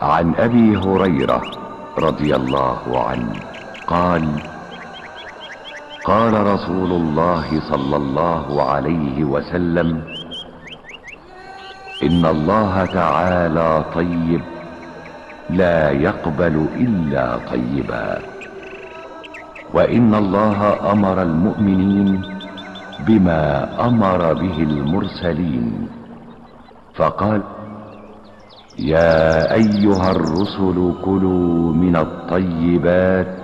عن أبي هريرة رضي الله عنه قال: قال رسول الله صلى الله عليه وسلم: إن الله تعالى طيب لا يقبل إلا طيبا، وإن الله أمر المؤمنين بما أمر به المرسلين، فقال: يا أيها الرسل كلوا من الطيبات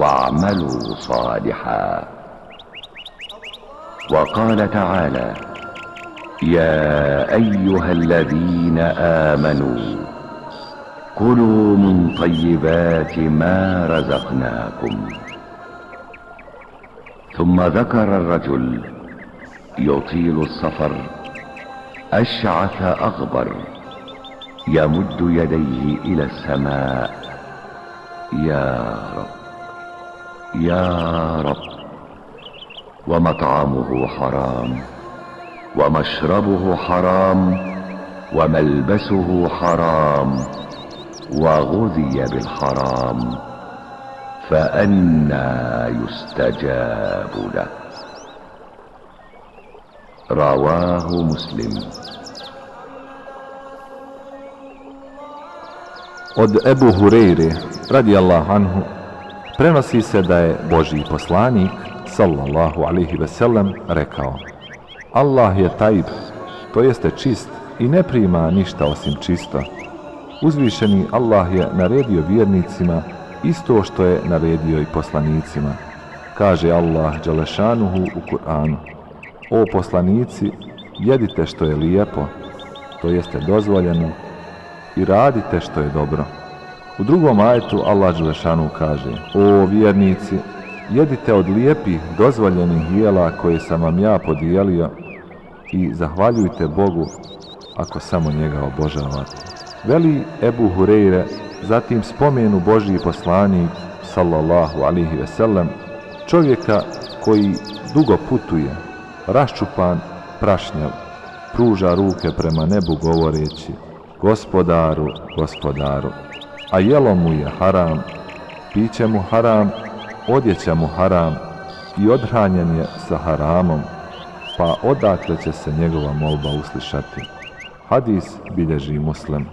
واعملوا صالحا. وقال تعالى: يا أيها الذين آمنوا كلوا من طيبات ما رزقناكم. ثم ذكر الرجل يطيل السفر أشعث أغبر يمد يديه إلى السماء: يا رب يا رب، ومطعمه حرام ومشربه حرام وملبسه حرام وغذي بالحرام، فأنى يستجاب له. رواه مسلم. Od Ebu Hurejre radijallahu anhu prenosi se da je Božji poslanik sallallahu alejhi ve sellem rekao: Allah je tajib, to jeste čist i ne prima ništa osim čisto. Uzvišeni Allah je naredio vjernicima isto što je naredio i poslanicima. Kaže Allah dželešanuhu u Kur'anu: O poslanici, jedite što je lijepo, to jeste dozvoljeno, i radite što je dobro. U drugom ajetu Allah dželešanu kaže: O vjernici, jedite od lijepih dozvoljenih jela koje sam vam ja podijelio i zahvaljujte Bogu ako samo njega obožavate. Veli Ebu Hurejre, zatim spomenu Božji poslanik sallallahu alejhi ve sellem čovjeka koji dugo putuje, raščupan, prašnjav, pruža ruke prema nebu govoreći: Gospodaru, Gospodaru, a jelo mu je haram, piće mu haram, odjeća mu haram i odhranjen je sa haramom, pa odakle će se njegova molba uslišati. Hadis bilježi Muslim.